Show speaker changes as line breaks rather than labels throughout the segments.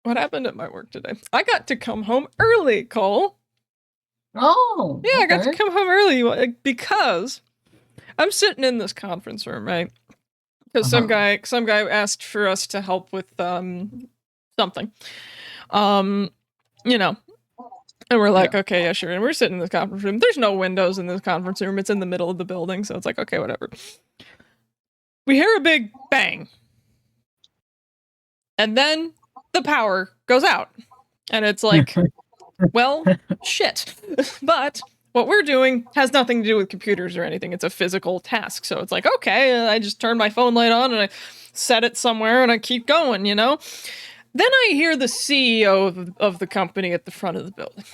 what happened at my work today? I got to come home early, Cole.
Oh,
yeah, I got to
okay.
come home early because I'm sitting in this conference room, right? Because some guy asked for us to help with something, you know. And we're like, okay, yeah, sure. And we're sitting in this conference room. There's no windows in this conference room. It's in the middle of the building, so it's like, okay, whatever. We hear a big bang. And then the power goes out. And it's like, well, shit. But what we're doing has nothing to do with computers or anything. It's a physical task. So it's like, okay, I just turn my phone light on and I set it somewhere and I keep going, you know? Then I hear the CEO of the company at the front of the building.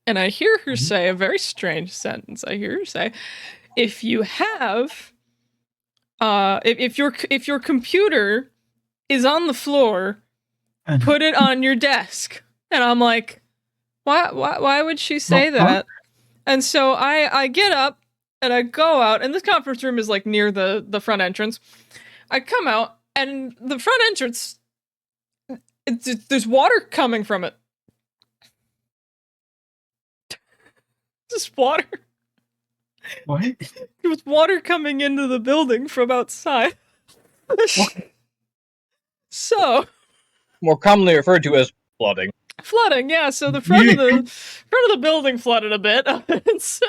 And I hear her say a very strange sentence. I hear her say, if you have if your computer is on the floor, put it on your desk. And I'm like, why would she say that? And so I get up and I go out, and this conference room is like near the front entrance. I come out, and the front entrance, there's water coming from it. Just water.
What?
There was water coming into the building from outside. So,
more commonly referred to as flooding.
Flooding, yeah. So the front of the building flooded a bit, and so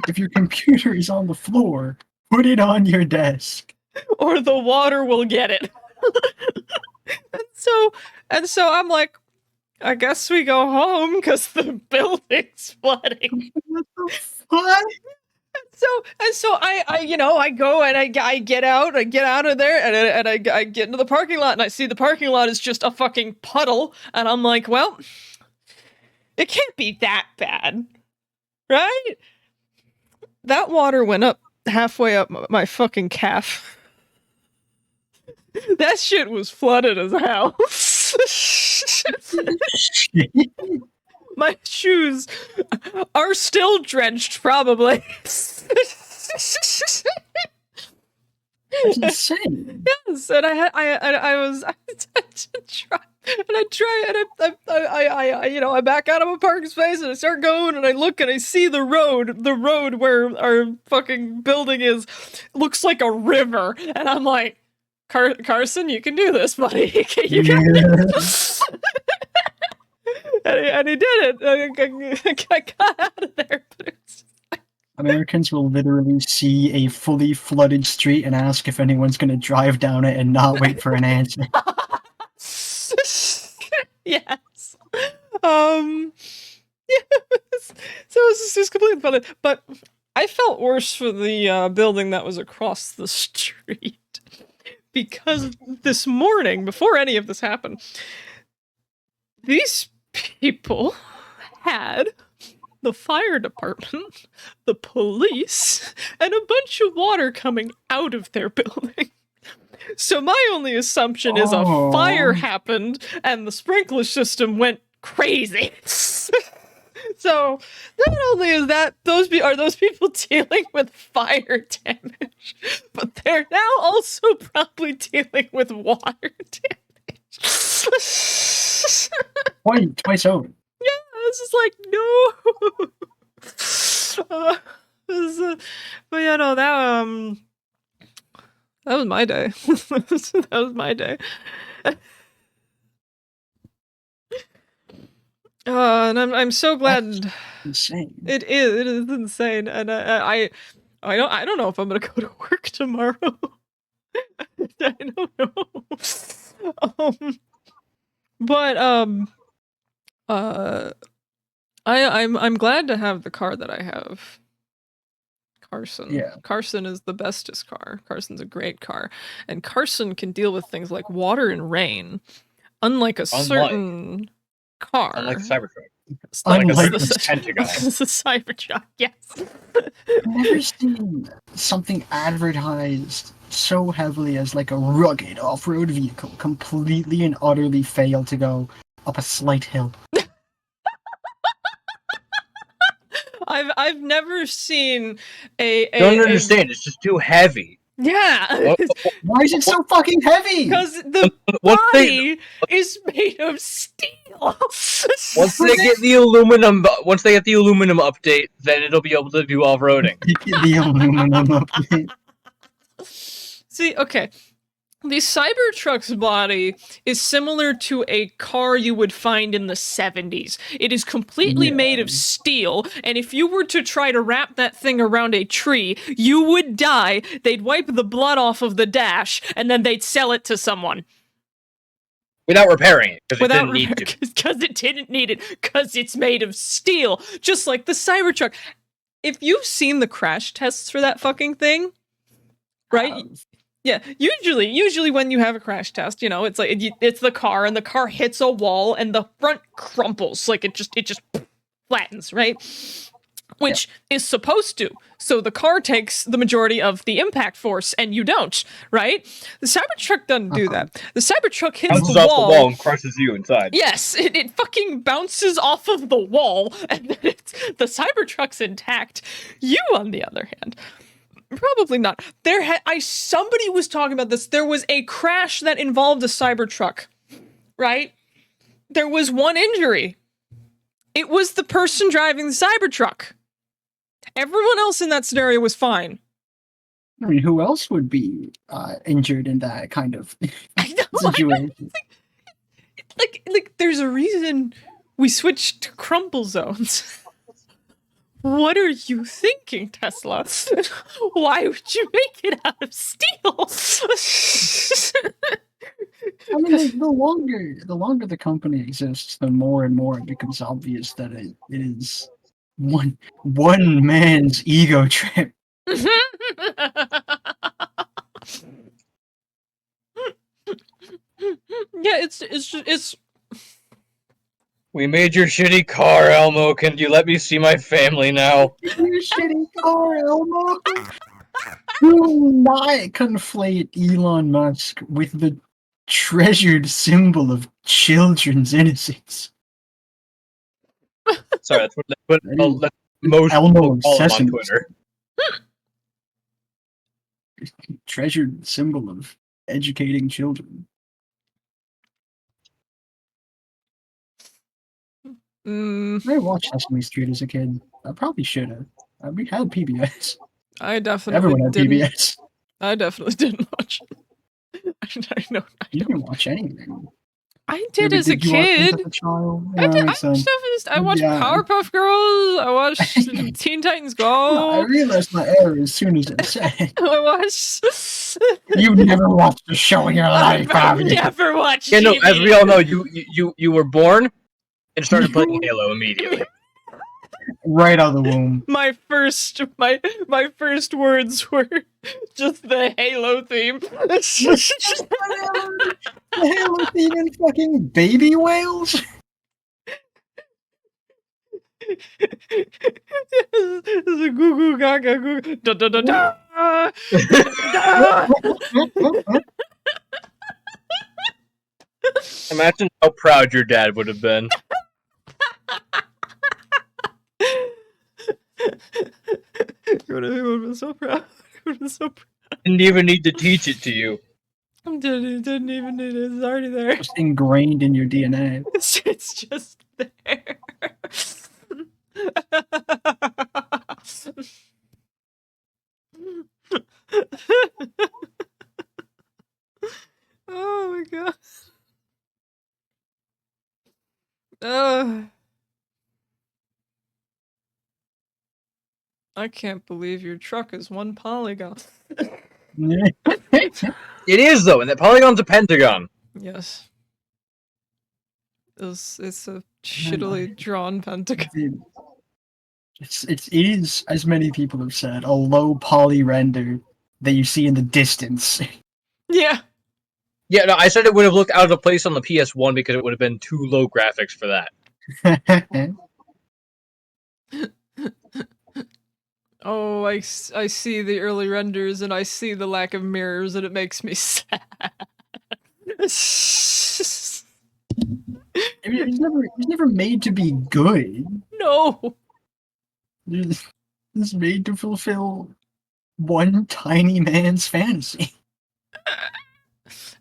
if your computer is on the floor, put it on your desk,
or the water will get it. and so I'm like, I guess we go home because the building's flooding.
What?
And so I go and I get out of there and I get into the parking lot and I see the parking lot is just a fucking puddle and I'm like, well, it can't be that bad, right? That water went up halfway up my fucking calf. That shit was flooded as hell. My shoes are still drenched, probably.
That's insane.
Yes, and I back out of a parking space and I start going and I look and I see the road where our fucking building is looks like a river, and I'm like, Carson, you can do this, buddy. You can do this. And he did it. I got out of there. But
Americans will literally see a fully flooded street and ask if anyone's going to drive down it and not wait for an answer.
Yes. Yes. So it's just completely flooded. But I felt worse for the building that was across the street. Because this morning, before any of this happened, these people had the fire department, the police, and a bunch of water coming out of their building. So my only assumption is a fire happened and the sprinkler system went crazy. So not only is that those people dealing with fire damage, but they're now also probably dealing with water damage.
Twice over.
Yeah, I was just like, no. But yeah, no, that was my day. That was my day. And I'm so glad.
That's insane.
It is insane, and I don't know if I'm gonna go to work tomorrow. I don't know. But I'm glad to have the car that I have. Carson.
Yeah.
Carson is the bestest car. Carson's a great car, and Carson can deal with things like water and rain, unlike a certain car.
Unlike Cybertruck.
Unlike
the Pentagon.
It's a Cybertruck, yes.
I've never seen something advertised so heavily as like a rugged off-road vehicle completely and utterly fail to go up a slight hill.
I've never seen a
Don't understand, it's just too heavy.
Yeah,
Why is it so fucking heavy?
because the
Once
body is made of steel.
once they get the aluminum update, then it'll be able to do off-roading.
The aluminum update.
See, okay. The Cybertruck's body is similar to a car you would find in the 70s. It is completely made of steel, and if you were to try to wrap that thing around a tree, you would die. They'd wipe the blood off of the dash, and then they'd sell it to someone.
Without repairing it, because it didn't need to.
Because it didn't need it, because it's made of steel, just like the Cybertruck. If you've seen the crash tests for that fucking thing, right? Yeah, usually when you have a crash test, you know, it's like it's the car, and the car hits a wall, and the front crumples, like it just flattens, right? Which is supposed to. So the car takes the majority of the impact force, and you don't, right? The Cybertruck doesn't do that. The Cybertruck hits
Bounces
the
off
wall.
the wall and crushes you inside.
Yes, it fucking bounces off of the wall, and then the Cybertruck's intact. You, on the other hand, probably not. Somebody was talking about this. There was a crash that involved a Cybertruck, right? There was one injury. It was the person driving the Cybertruck. Everyone else in that scenario was fine.
I mean, who else would be injured in that kind of situation?
Like, there's a reason we switched to crumple zones. What are you thinking, Tesla? Why would you make it out of steel?
I mean, the longer the company exists, the more and more it becomes obvious that it is one man's ego trip.
Yeah, it's.
We made your shitty car, Elmo. Can you let me see my family now?
Your shitty car, Elmo. Do not conflate Elon Musk with the treasured symbol of children's innocence.
Sorry, that's what most
Elmo
people call him on
Sesame
Twitter.
Treasured symbol of educating children. I watched Sesame Street as a kid. I probably should have. We had PBS.
I definitely
Everyone had
didn't.
PBS.
I definitely didn't watch it. I know.
You didn't watch anything.
I did as a kid.
As a child?
I
Yeah,
did.
makes sense.
I watched
Yeah.
Powerpuff Girls. I watched Teen Titans Go.
No, I realized my error as soon as I said it.
I watched.
You've never watched a show in your life, have
I've
you?
never watched.
Yeah, no.
TV.
As we all know, you were born and started playing Halo immediately.
Right out of the womb.
My first words were just the Halo theme.
The Halo theme and fucking baby whales?
This is a goo goo gaga goo da da da da. Da.
Imagine how proud your dad would have been.
He would have been so proud. He would have been so proud.
Didn't even need to teach it to you.
Didn't even need it. It's already there.
Just ingrained in your DNA.
It's just there. Oh my god. I can't believe your truck is one polygon.
It is though, and that polygon's a pentagon.
Yes. It's a shittily drawn pentagon.
It is, as many people have said, a low poly render that you see in the distance.
Yeah.
Yeah, no, I said it would have looked out of place on the PS1 because it would have been too low graphics for that.
Oh, I see the early renders and I see the lack of mirrors and it makes me sad.
I mean, it was never made to be good.
No.
It's made to fulfill one tiny man's fantasy.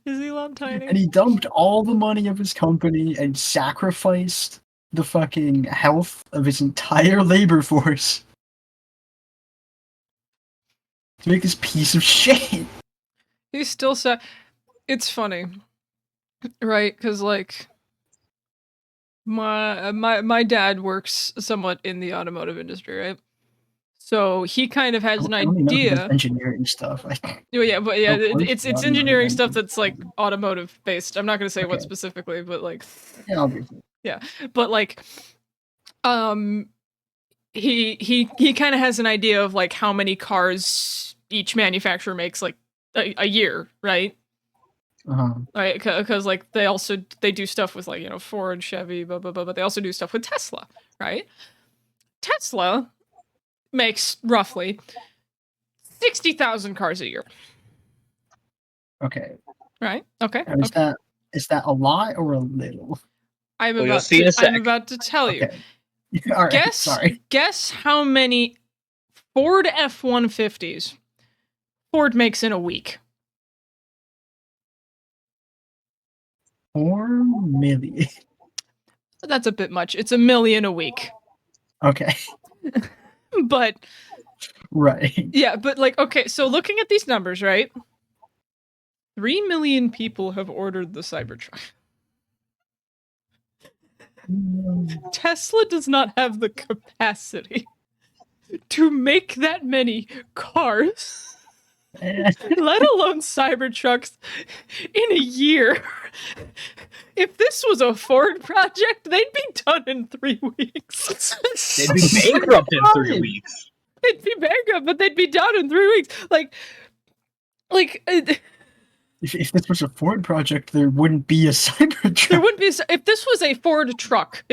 Is Elon tiny?
And he dumped all the money of his company and sacrificed the fucking health of his entire labor force to make this piece of shit.
He's still it's funny, right? Because like my dad works somewhat in the automotive industry, right? So he kind of has an
I only know he does
idea.
engineering stuff.
Yeah, but yeah,
Of course,
it's
automotive
engineering stuff
engineering.
that's like automotive based. I'm not gonna say what
Okay.
specifically, but like
Yeah, obviously.
yeah, but like he kind of has an idea of like how many cars each manufacturer makes like a year, right? Right, because like they do stuff with like Ford, Chevy, blah blah blah, but they also do stuff with Tesla, right? Tesla makes roughly 60,000 cars a year.
Okay.
Right? Okay.
And
Okay.
is that a lot or a little?
I'm
Well, you'll
about
see in
to
a sec.
I'm about to tell you.
Okay. All right. Sorry.
Guess how many Ford F-150s Ford makes in a week?
4 million.
That's a bit much. It's 1 million a week.
Okay.
But
Right.
yeah, but like okay, so looking at these numbers, right? 3 million people have ordered the Cybertruck. Tesla does not have the capacity to make that many cars, let alone Cybertrucks, in a year. If this was a Ford project, they'd be done in 3 weeks.
They'd be bankrupt in 3 weeks.
They'd be bankrupt, but they'd be done in 3 weeks.
If this was a Ford project, there wouldn't be a Cybertruck.
There wouldn't be. If this was a Ford truck,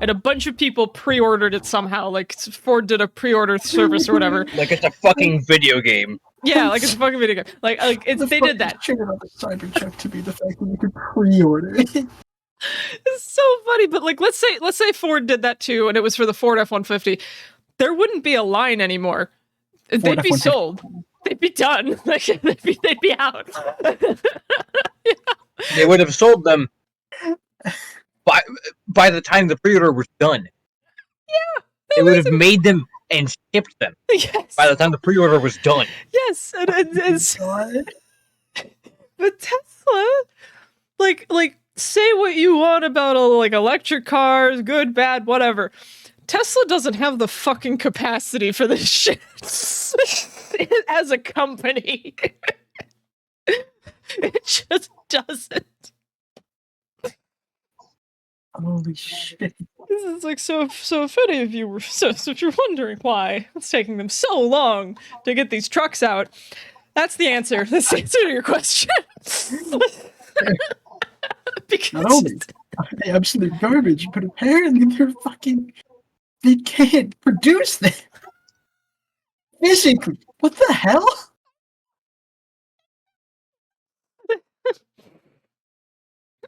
and a bunch of people pre-ordered it somehow, like Ford did a pre-order service or whatever.
Like it's a fucking video game.
Yeah, like it's a fucking video game. Like they did that.
Shit about the Cybertruck to be the fact that you could pre-order it.
It's so funny, but like let's say Ford did that too, and it was for the Ford F-150. There wouldn't be a line anymore. They'd be
F-150.
sold. They'd be done. Like, they'd be out.
Yeah. They would have sold them by the time the pre-order was done.
Yeah.
They would have made them and shipped them.
Yes.
By the time the pre-order was done.
Yes, and but Tesla, like say what you want about like electric cars, good, bad, whatever. Tesla doesn't have the fucking capacity for this shit as a company. It just doesn't.
Holy shit.
This is like so if any of you were if you're wondering why it's taking them so long to get these trucks out, that's the answer. That's the answer to your question. Because
Not only are they absolute garbage, but apparently they can't produce them. Physically. What the hell?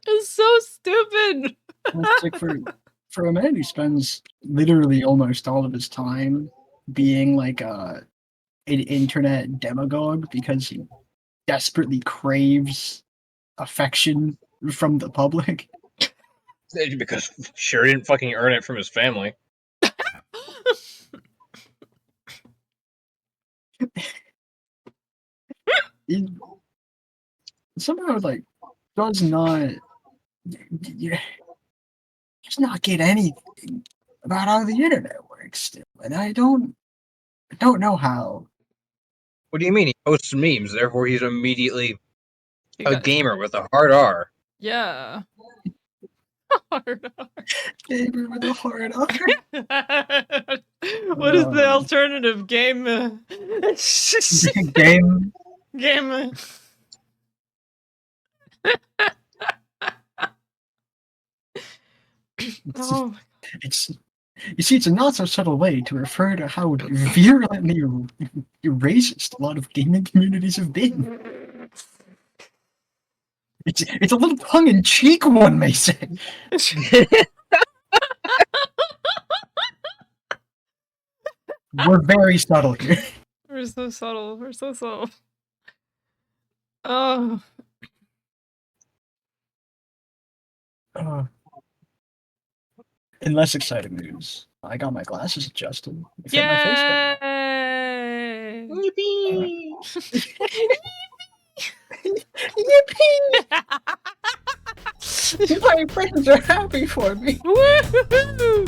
it's so stupid.
It's like for a man who spends literally almost all of his time being like an internet demagogue because he desperately craves affection from the public.
Because sure didn't fucking earn it from his family.
He somehow like does not get anything about how the internet works still, and I don't know how.
What do you mean? He posts memes, therefore he's immediately a gamer with a hard R.
Yeah. Hard R.
Gamer with a hard R.
What is the alternative? Game.
Game.
Game. Oh.
You see, it's a not so subtle way to refer to how virulently racist a lot of gaming communities have been. It's a little tongue-in-cheek, one may say. We're very subtle here.
We're so subtle. We're so subtle. Oh.
In less exciting news, I got my glasses adjusted. They fit my face better.
Yay!
Yippee!
Yippee! My friends are happy for me.
Woohoo!